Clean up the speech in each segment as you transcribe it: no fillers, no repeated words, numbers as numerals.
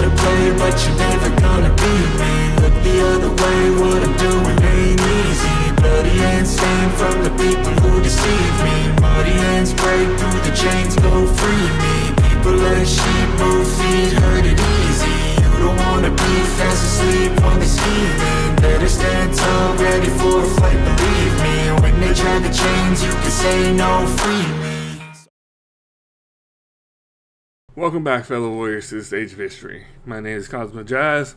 wanna play, but you're never gonna beat me. Look the other way, what I'm doing ain't easy. Bloody hands stand from the people who deceive me. Muddy hands break through the chains, go free me. People as sheep move feet, hurt it easy. You don't wanna be fast asleep on the scheming. Better stand tall, ready for a fight, believe me. When they try the chains, you can say no, free me. Welcome back, fellow warriors, to this Age of History. My name is Cosmo Jazz,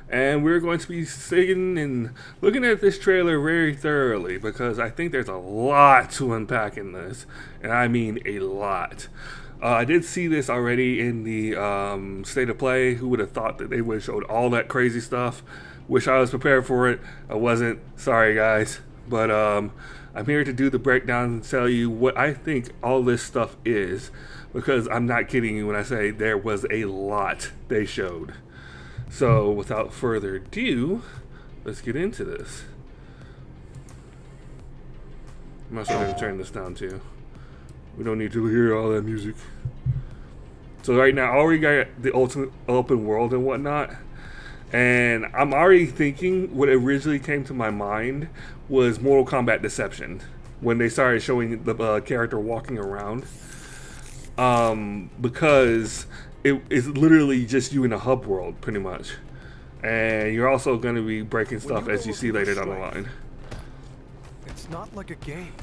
and we're going to be sitting and looking at this trailer very thoroughly because I think there's a lot to unpack in this, and I mean a lot. I did see this already in the State of Play. Who would have thought that they would have showed all that crazy stuff? Wish I was prepared for it. I wasn't. Sorry, guys. But I'm here to do the breakdown and tell you what I think all this stuff is, because I'm not kidding you when I say there was a lot they showed. So without further ado, let's get into this. I'm also going to turn this down too. We don't need to hear all that music. So right now, I already got the ultimate open world and whatnot, and I'm already thinking what originally came to my mind was Mortal Kombat Deception when they started showing the character walking around. Because it is literally just you in a hub world, pretty much. And you're also going to be breaking stuff, as you see later down the line. It's not like a game.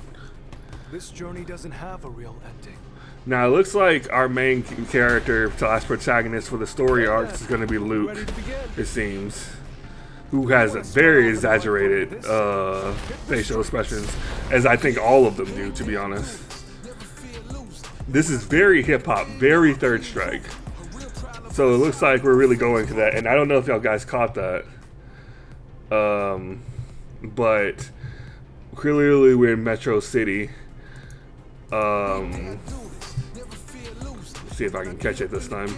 This journey doesn't have a real ending. Now, it looks like our main character / protagonist for the story arcs is going to be Luke, it seems. Who has very exaggerated facial expressions, as I think all of them do, to be honest. This is very hip-hop, very Third Strike. So it looks like we're really going to that. And I don't know if y'all guys caught that. But clearly we're in Metro City. Let's see if I can catch it this time.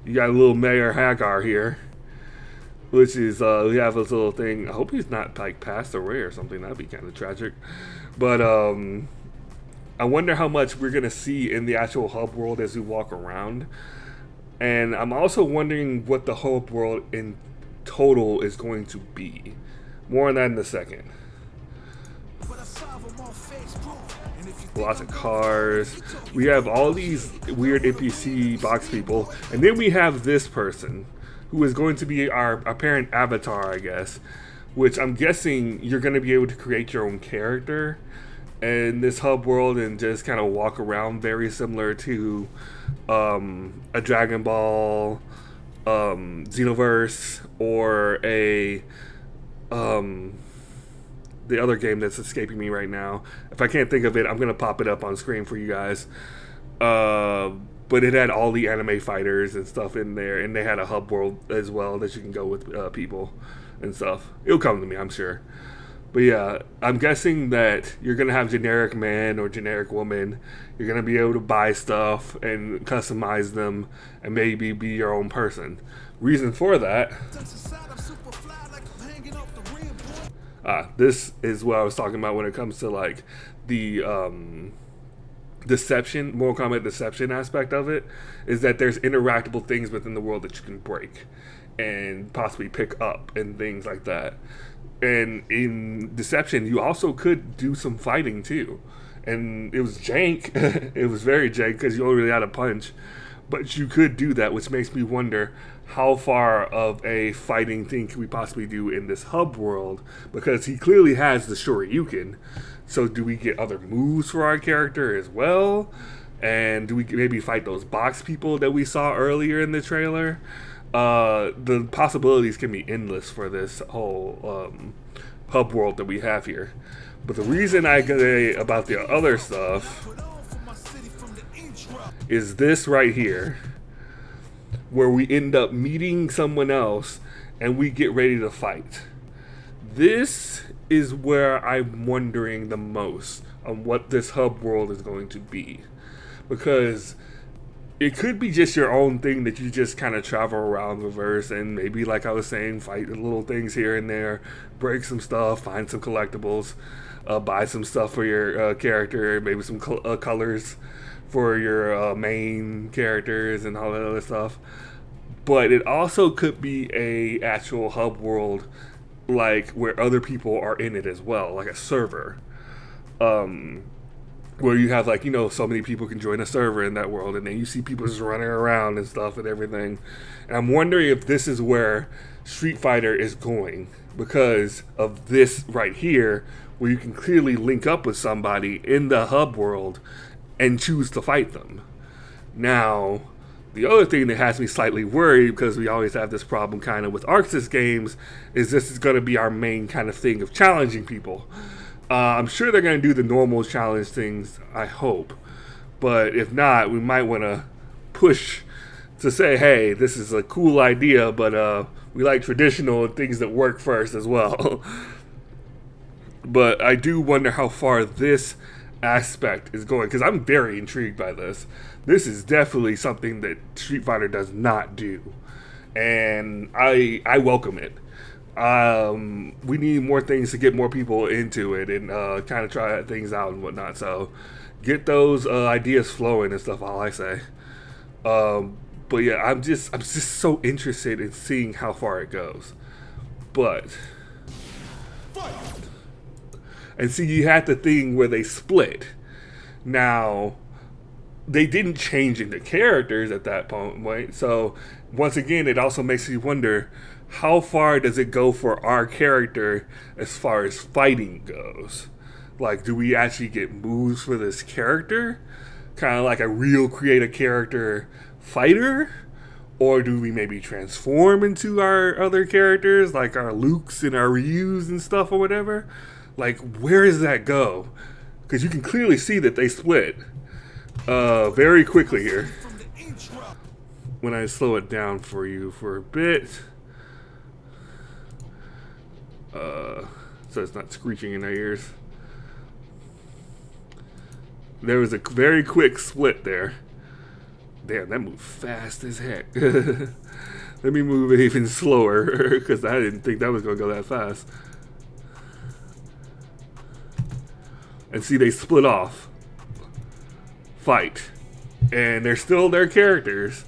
You got a little Mayor Hagar here. Which is, we have this little thing. I hope he's not like passed away or something. That'd be kind of tragic. But I wonder how much we're going to see in the actual hub world as we walk around. And I'm also wondering what the hub world in total is going to be. More on that in a second. Lots of cars. We have all these weird NPC box people. And then we have this person who is going to be our apparent avatar, I guess. Which I'm guessing you're going to be able to create your own character in this hub world and just kind of walk around, very similar to a Dragon Ball Xenoverse, or a the other game that's escaping me right now. If I can't think of it, I'm gonna pop it up on screen for you guys. But it had all the anime fighters and stuff in there, and they had a hub world as well that you can go with people and stuff. It'll come to me, I'm sure. But yeah, I'm guessing that you're going to have generic man or generic woman. You're going to be able to buy stuff and customize them and maybe be your own person. Reason for that, this is what I was talking about when it comes to like the deception, Mortal Kombat Deception aspect of it, is that there's interactable things within the world that you can break and possibly pick up and things like that. And in Deception, you also could do some fighting too. And it was jank. It was very jank because you only really had a punch. But you could do that, which makes me wonder how far of a fighting thing can we possibly do in this hub world? Because he clearly has the Shoryuken. So do we get other moves for our character as well? And do we maybe fight those box people that we saw earlier in the trailer? The possibilities can be endless for this whole hub world that we have here. But the reason I say about the other stuff is this right here, where we end up meeting someone else and we get ready to fight. This is where I'm wondering the most on what this hub world is going to be, because it could be just your own thing that you just kind of travel around reverse and maybe, like I was saying, fight little things here and there, break some stuff, find some collectibles, buy some stuff for your character, maybe some colors for your main characters and all that other stuff. But it also could be a actual hub world, like where other people are in it as well, like a server. Where you have like, so many people can join a server in that world, and then you see people just running around and stuff and everything. And I'm wondering if this is where Street Fighter is going, because of this right here, where you can clearly link up with somebody in the hub world and choose to fight them. Now, the other thing that has me slightly worried, because we always have this problem kind of with ArcSys games, is this is going to be our main kind of thing of challenging people. I'm sure they're going to do the normal challenge things, I hope. But if not, we might want to push to say, hey, this is a cool idea, but we like traditional things that work first as well. But I do wonder how far this aspect is going, because I'm very intrigued by this. This is definitely something that Street Fighter does not do, and I welcome it. We need more things to get more people into it and kind of try things out and whatnot. So get those ideas flowing and stuff, all I say. But yeah, I'm just so interested in seeing how far it goes. But and see, you had the thing where they split. Now, they didn't change into characters at that point, right? So once again, it also makes you wonder, how far does it go for our character as far as fighting goes? Like, do we actually get moves for this character? Kind of like a real creative character fighter? Or do we maybe transform into our other characters, like our Lukes and our Ryus and stuff or whatever? Like, where does that go? Because you can clearly see that they split very quickly here. When I slow it down for you for a bit, so it's not screeching in our ears. There was a very quick split there. Damn, that moved fast as heck. Let me move it even slower, because I didn't think that was going to go that fast. And see, they split off. Fight. And they're still their characters,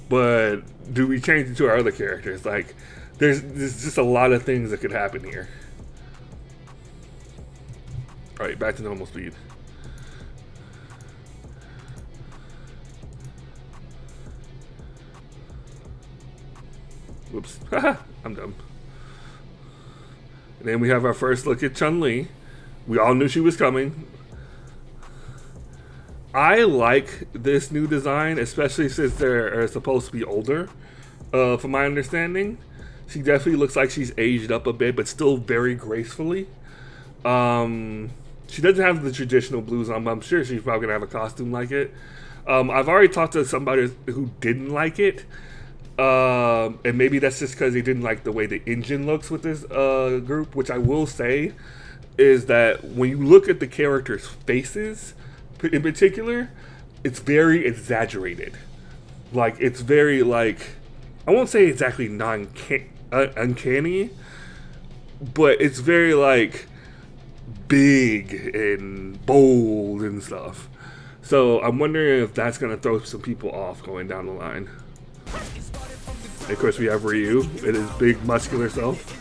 but do we change it to our other characters? Like, there's just a lot of things that could happen here. Alright, back to normal speed. Whoops. I'm dumb. And then we have our first look at Chun-Li. We all knew she was coming. I like this new design, especially since they're supposed to be older, from my understanding. She definitely looks like she's aged up a bit, but still very gracefully. She doesn't have the traditional blues on, but I'm sure she's probably going to have a costume like it. I've already talked to somebody who didn't like it. And maybe that's just because they didn't like the way the engine looks with this group, which I will say is that when you look at the characters' faces in particular, it's very exaggerated. Like, it's very, like, I won't say exactly uncanny, but it's very, like, big and bold and stuff. So I'm wondering if that's going to throw some people off going down the line. And of course, we have Ryu and his big muscular self.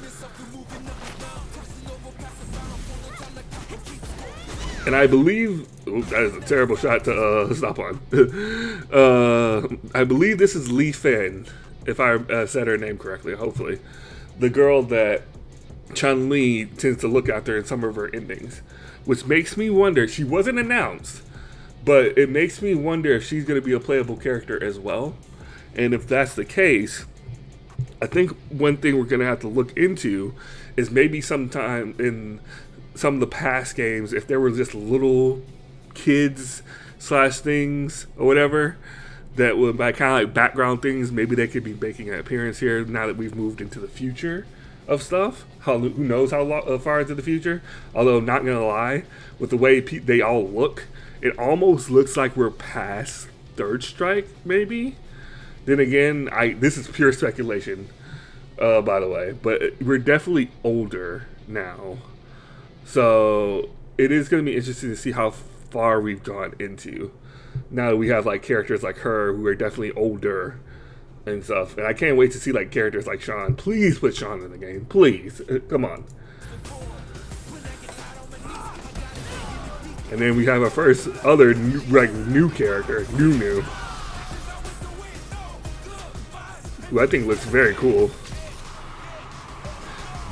And I believe, that is a terrible shot to stop on. I believe this is Li Fan, if I said her name correctly, hopefully. The girl that Chun-Li tends to look after in some of her endings. Which makes me wonder, she wasn't announced, but it makes me wonder if she's going to be a playable character as well. And if that's the case, I think one thing we're going to have to look into is maybe sometime in some of the past games, if there were just little kids / things or whatever that would, by kind of like background things, maybe they could be making an appearance here now that we've moved into the future of stuff. Who knows how far into the future? Although, not going to lie, with the way they all look, it almost looks like we're past Third Strike, maybe? Then again, this is pure speculation, by the way, but we're definitely older now. So it is going to be interesting to see how far we've gone into. Now that we have like characters like her who are definitely older and stuff. And I can't wait to see like characters like Sean. Please put Sean in the game. Please. Come on. And then we have our first other new character. New. Who I think looks very cool.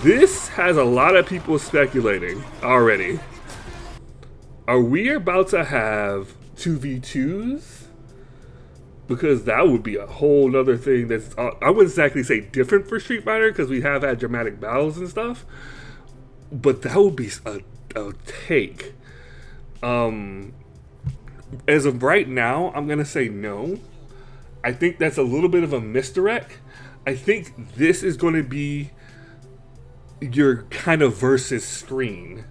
This has a lot of people speculating already. Are we about to have 2v2s? Because that would be a whole nother thing that's, I wouldn't exactly say different for Street Fighter because we have had dramatic battles and stuff. But that would be a take. As of right now, I'm going to say no. I think that's a little bit of a misdirect. I think this is going to be your kind of versus screen,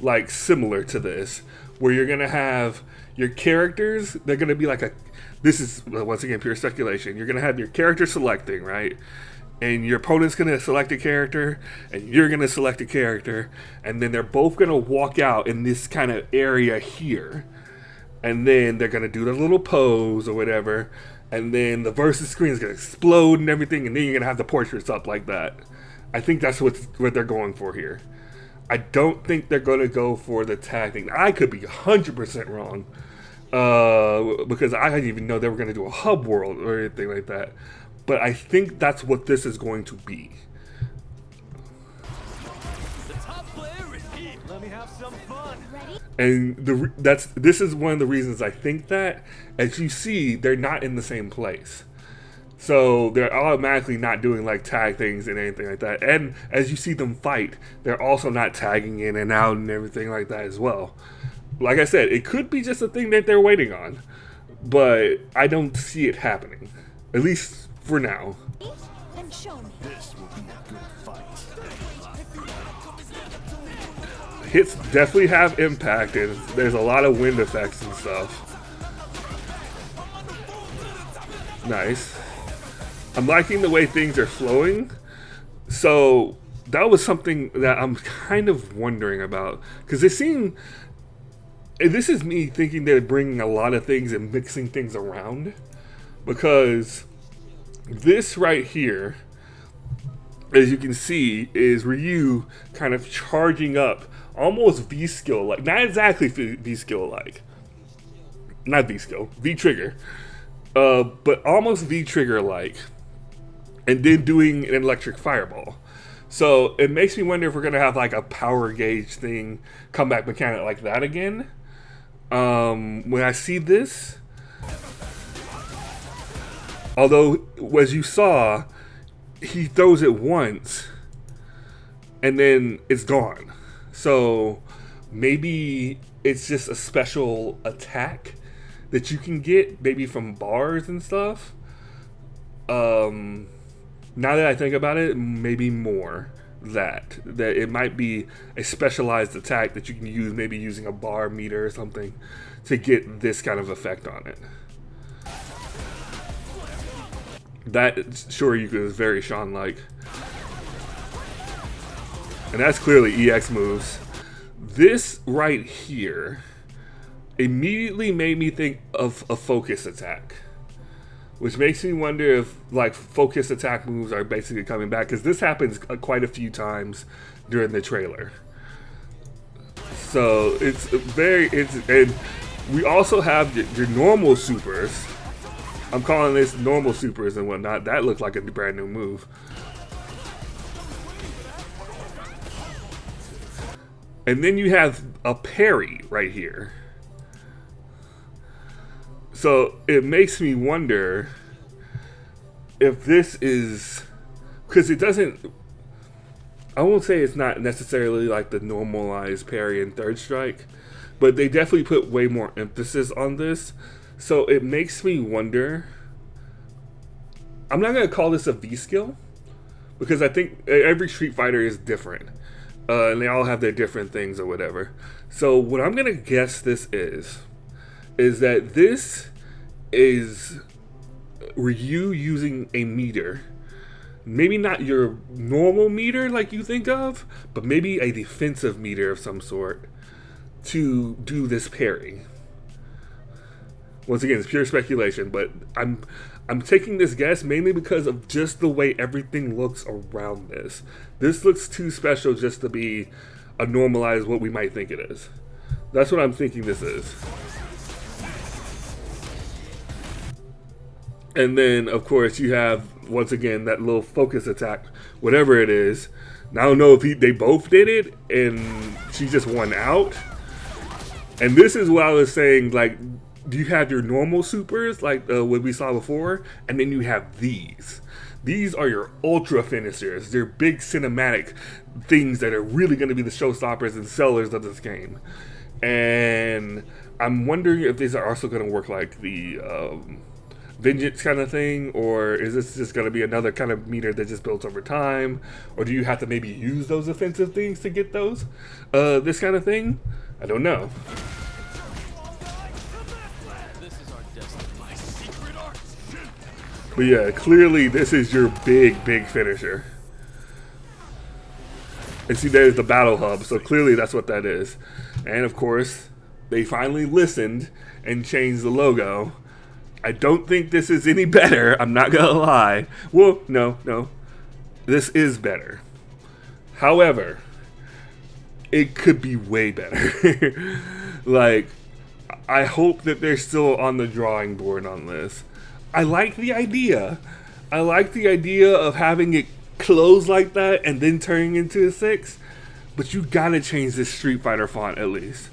like similar to this, where you're going to have your characters. They're going to be like this is once again pure speculation. You're going to have your character selecting, right? And your opponent's going to select a character, and you're going to select a character, and then they're both going to walk out in this kind of area here. And then they're going to do their little pose or whatever, and then the versus screen is going to explode and everything, and then you're going to have the portraits up like that. I think that's what they're going for here. I don't think they're going to go for the tag thing. I could be 100% wrong, because I didn't even know they were going to do a hub world or anything like that. But I think that's what this is going to be. Let me have some fun. And this is one of the reasons I think that. As you see, they're not in the same place. So they're automatically not doing like tag things and anything like that. And as you see them fight, they're also not tagging in and out and everything like that as well. Like I said, it could be just a thing that they're waiting on. But I don't see it happening. At least for now. Then show me. This will be a good fight. Hits definitely have impact, and there's a lot of wind effects and stuff. Nice. I'm liking the way things are flowing. So that was something that I'm kind of wondering about, because they seem, and this is me thinking they're bringing a lot of things and mixing things around, because this right here, as you can see, is Ryu kind of charging up, almost V-skill like, not exactly V-skill like, not V-skill, V-trigger, but almost V-trigger like, and then doing an electric fireball. So it makes me wonder if we're gonna have like a power gauge thing, comeback mechanic like that again. When I see this, although as you saw, he throws it once and then it's gone. So maybe it's just a special attack that you can get, maybe from bars and stuff. Now that I think about it, maybe more that it might be a specialized attack that you can use, maybe using a bar meter or something to get this kind of effect on it. That Shoryuken is very Sean-like. And that's clearly EX moves. This right here immediately made me think of a focus attack, which makes me wonder if like focus attack moves are basically coming back, because this happens quite a few times during the trailer. So and we also have your normal supers. I'm calling this normal supers and whatnot. That looks like a brand new move. And then you have a parry right here. So it makes me wonder if this is, because it doesn't, I won't say it's not necessarily like the normalized parry and third strike, but they definitely put way more emphasis on this. So it makes me wonder, I'm not going to call this a V-skill, because I think every Street Fighter is different. And they all have their different things or whatever. So what I'm going to guess this is that this is Ryu using a meter. Maybe not your normal meter like you think of, but maybe a defensive meter of some sort to do this parry. Once again, it's pure speculation, but I'm taking this guess mainly because of just the way everything looks around this. This looks too special just to be a normalized what we might think it is. That's what I'm thinking this is. And then, of course, you have, once again, that little focus attack, whatever it is. Now, I don't know if they both did it and she just won out. And this is what I was saying, like, do you have your normal supers, like what we saw before, and then you have these. These are your ultra finishers. They're big cinematic things that are really going to be the showstoppers and sellers of this game. And I'm wondering if these are also going to work like the vengeance kind of thing, or is this just going to be another kind of meter that just builds over time, or do you have to maybe use those offensive things to get those this kind of thing? I don't know. But yeah, clearly this is your big finisher. And see, there's the battle hub, so clearly that's what that is. And of course, they finally listened and changed the logo. I don't think this is any better, I'm not gonna lie. Well, no. This is better. However, it could be way better. Like, I hope that they're still on the drawing board on this. I like the idea. I like the idea of having it close like that and then turning into a 6. But you gotta change this Street Fighter font at least.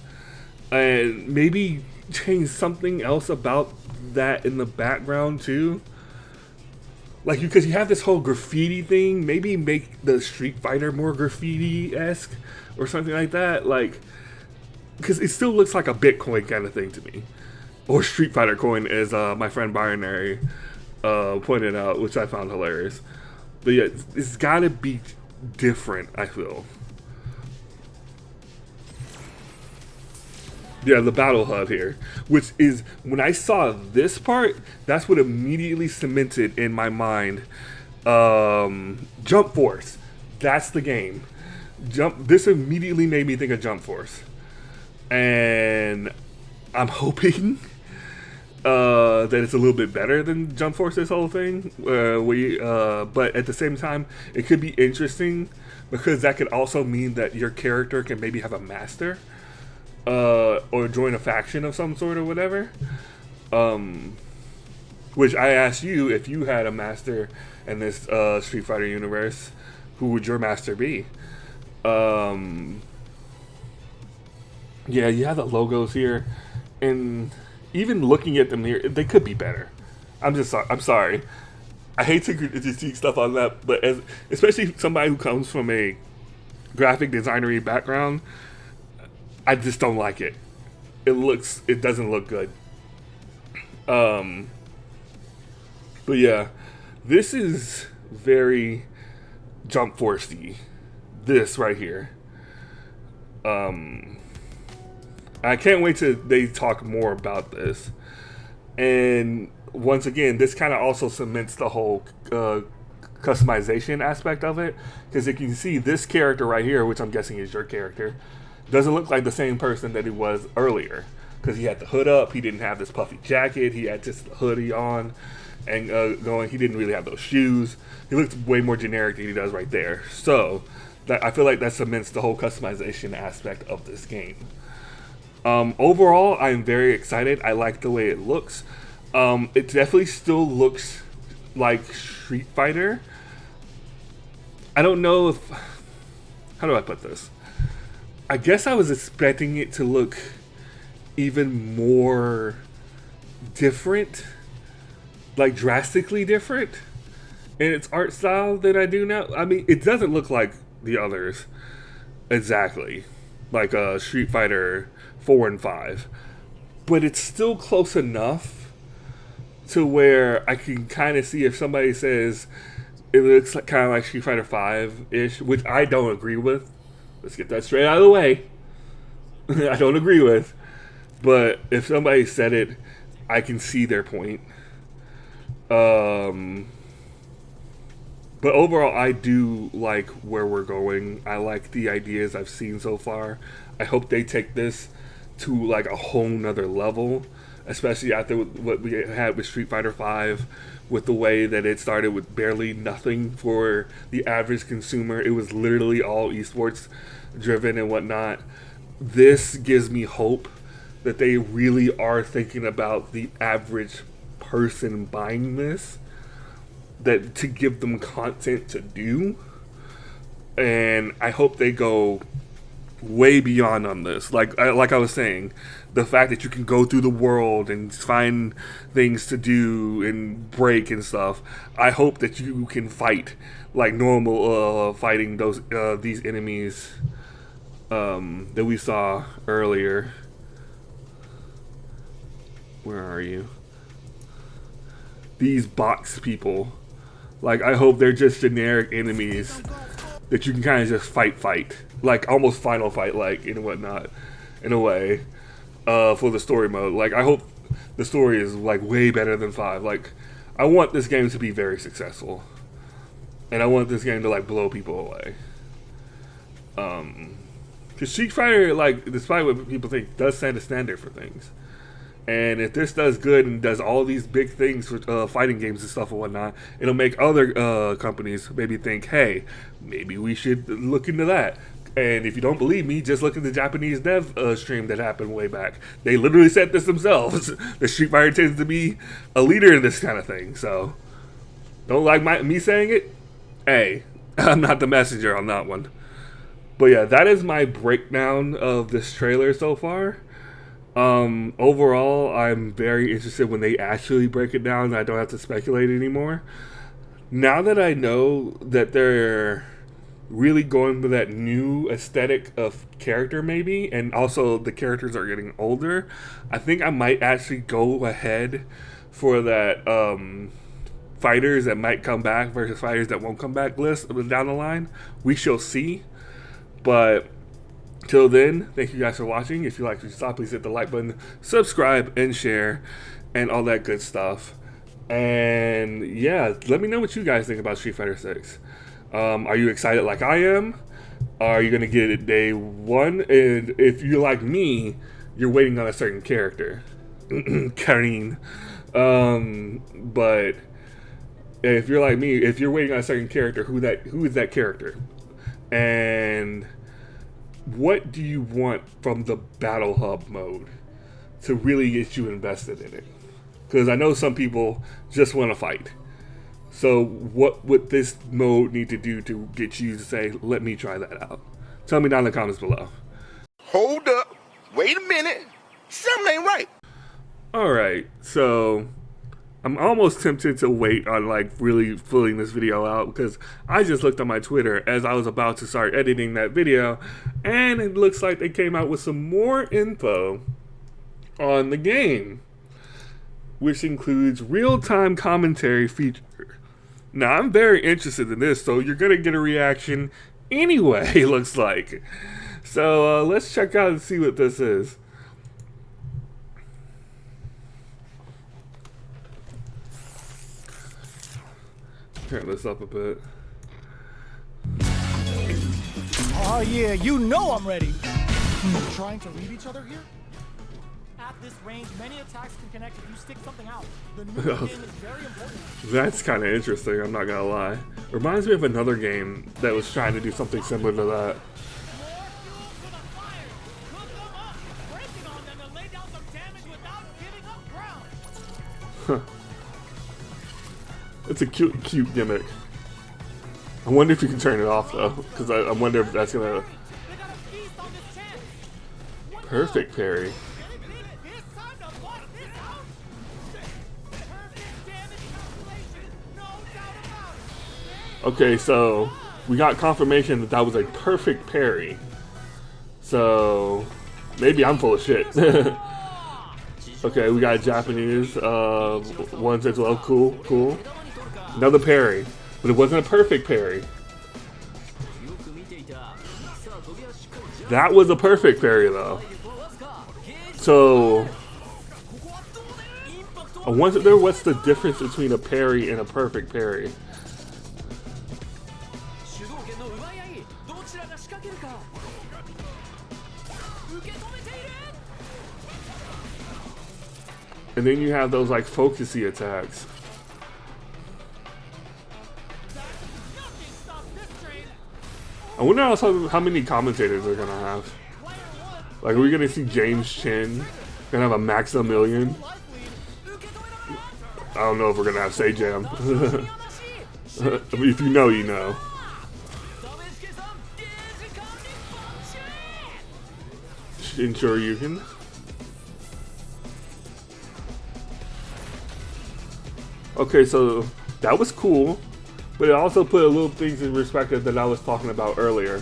And maybe change something else about that in the background too. Like, because you have this whole graffiti thing. Maybe make the Street Fighter more graffiti-esque or something like that. Like, because it still looks like a Bitcoin kind of thing to me. Or Street Fighter coin, as my friend Binary pointed out, which I found hilarious. But yeah, it's gotta be different, I feel. Yeah, the battle hub here, which is, when I saw this part, that's what immediately cemented in my mind. Jump Force, that's the game. This immediately made me think of Jump Force. And I'm hoping that it's a little bit better than Jump Force, this whole thing. But at the same time, it could be interesting because that could also mean that your character can maybe have a master, or join a faction of some sort or whatever. Which I asked you, if you had a master in this Street Fighter universe, who would your master be? Yeah, you have the logos here, and even looking at them here, they could be better. I'm sorry. I hate to critique stuff on that, but especially somebody who comes from a graphic designery background, I just don't like it. It doesn't look good. But yeah, this is very Jump Force-y. This right here. I can't wait till they talk more about this. And once again, this kind of also cements the whole customization aspect of it. Because you can see this character right here, which I'm guessing is your character, doesn't look like the same person that he was earlier. Because he had the hood up, he didn't have this puffy jacket, he had just the hoodie on. And he didn't really have those shoes. He looks way more generic than he does right there. So, I feel like that cements the whole customization aspect of this game. Overall, I'm very excited. I like the way it looks. It definitely still looks like Street Fighter. I don't know if... How do I put this? I guess I was expecting it to look even more different. Like, drastically different in its art style than I do now. I mean, it doesn't look like the others exactly. Like Street Fighter 4 and 5, but it's still close enough to where I can kind of see if somebody says it looks like kind of like Street Fighter 5-ish, which I don't agree with. Let's get that straight out of the way. I don't agree with, but if somebody said it, I can see their point. But overall, I do like where we're going. I like the ideas I've seen so far. I hope they take this to like a whole nother level especially after what we had with Street Fighter V, with the way that it started with barely nothing for the average consumer. It was literally all esports driven and whatnot. This gives me hope that they really are thinking about the average person buying this, that to give them content to do. And I hope they go way beyond on this. Like I was saying, the fact that you can go through the world and find things to do and break and stuff. I hope that you can fight like normal fighting these enemies that we saw earlier. Where are you? These box people. Like, I hope they're just generic enemies that you can kind of just fight. Like, almost Final Fight, like, and whatnot, in a way, for the story mode. Like, I hope the story is, like, way better than 5. Like, I want this game to be very successful. And I want this game to, like, blow people away. Because Street Fighter, like, despite what people think, does set a standard for things. And if this does good and does all these big things for fighting games and stuff and whatnot, it'll make other companies maybe think, hey, maybe we should look into that. And if you don't believe me, just look at the Japanese dev stream that happened way back. They literally said this themselves. The Street Fighter tends to be a leader in this kind of thing. So, don't like me saying it? Hey, I'm not the messenger on that one. But yeah, that is my breakdown of this trailer so far. Overall, I'm very interested when they actually break it down. I don't have to speculate anymore. Now that I know that they're really going for that new aesthetic of character maybe, and also the characters are getting older, I think I might actually go ahead for that fighters that might come back versus fighters that won't come back list down the line. We shall see. But till then, thank you guys for watching. If you like what you saw, please hit the like button, subscribe, and share, and all that good stuff. And yeah, let me know what you guys think about Street Fighter 6. Are you excited like I am? Are you going to get it day one? And if you're like me, you're waiting on a certain character. Karin. But if you're like me, if you're waiting on a certain character, who is that character? And what do you want from the Battle Hub mode to really get you invested in it? Because I know some people just want to fight. So what would this mode need to do to get you to say, let me try that out? Tell me down in the comments below. Hold up. Wait a minute. Something ain't right. Alright, so I'm almost tempted to wait on like really filling this video out, because I just looked on my Twitter as I was about to start editing that video, and it looks like they came out with some more info on the game, which includes real-time commentary feature. Now, I'm very interested in this, so you're going to get a reaction anyway, it looks like. So let's check out and see what this is. Turn this up a bit. Oh yeah, you know I'm ready. Trying to read each other here? At this range, many attacks can connect if you stick something out. The new game is very important. That's kind of interesting, I'm not gonna lie. Reminds me of another game that was trying to do something similar to that. More fuel to the fire. Cook them up. Breaking on them to lay down some damage without giving up ground. It's a cute gimmick. I wonder if you can turn it off though, because I wonder if that's gonna... They got a feast on this chance. Perfect parry. It's time to bust this out. Perfect damage calculation. No doubt about it. Okay, so we got confirmation that that was a perfect parry. So maybe I'm full of shit. Okay, we got Japanese ones as well. Cool. Another parry, but it wasn't a perfect parry. That was a perfect parry though. So I wonder what's the difference between a parry and a perfect parry. And then you have those like focusy attacks. I wonder also how many commentators they're gonna have. Like, are we gonna see James Chen gonna have a max a million? I don't know if we're gonna have Say Jam. If you know, you know. Ensure you can. Okay, so that was cool, but it also put a little things in perspective that I was talking about earlier,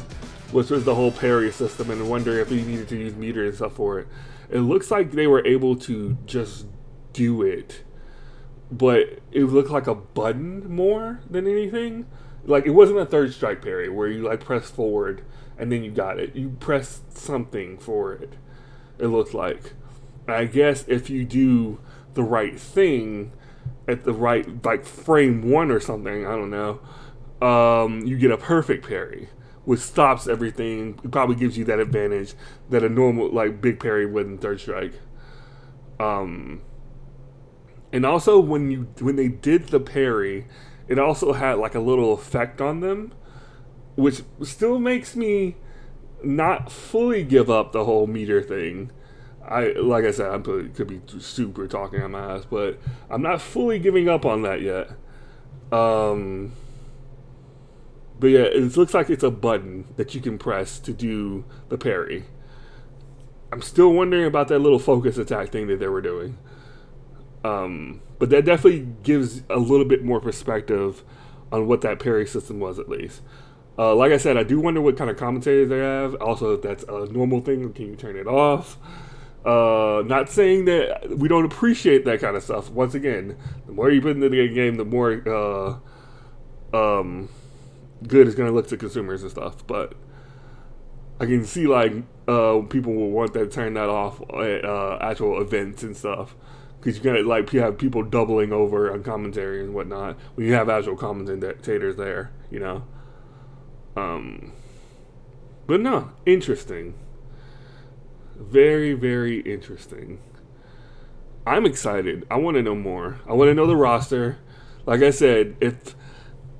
which was the whole parry system and wondering if we needed to use meter and stuff for it. It looks like they were able to just do it, but it looked like a button more than anything. Like, it wasn't a third strike parry where you like press forward and then you got it. You pressed something for it, it looked like. I guess if you do the right thing at the right, like, frame one or something, I don't know, you get a perfect parry, which stops everything. It probably gives you that advantage that a normal, like, big parry would in third strike. And also when they did the parry, it also had like a little effect on them, which still makes me not fully give up the whole meter thing. Like I said, I could be super talking on my ass, but I'm not fully giving up on that yet. But yeah, it looks like it's a button that you can press to do the parry. I'm still wondering about that little focus attack thing that they were doing. But that definitely gives a little bit more perspective on what that parry system was, at least. Like I said, I do wonder what kind of commentators they have. Also, if that's a normal thing, can you turn it off? Not saying that we don't appreciate that kind of stuff. Once again, the more you put into the game, the more good it's going to look to consumers and stuff. But I can see like people will want to turn that off at actual events and stuff. Because you're going to like have people doubling over on commentary and whatnot when you have actual commentators there, you know. But no, interesting. Very, very interesting. I'm excited. I want to know more. I want to know the roster. Like I said, if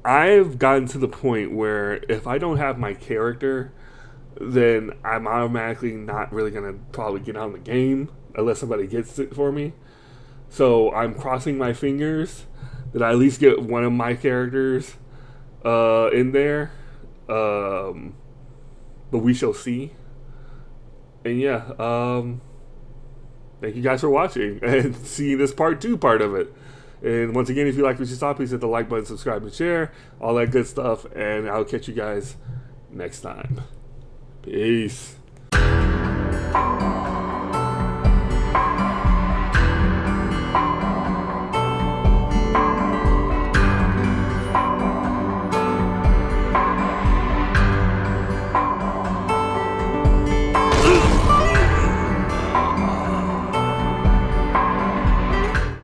I've gotten to the point where if I don't have my character, then I'm automatically not really going to probably get on the game unless somebody gets it for me. So I'm crossing my fingers that I at least get one of my characters in there. But we shall see. And yeah, thank you guys for watching and seeing this part 2 part of it. And once again, if you like what you saw, please hit the like button, subscribe, and share. All that good stuff. And I'll catch you guys next time. Peace.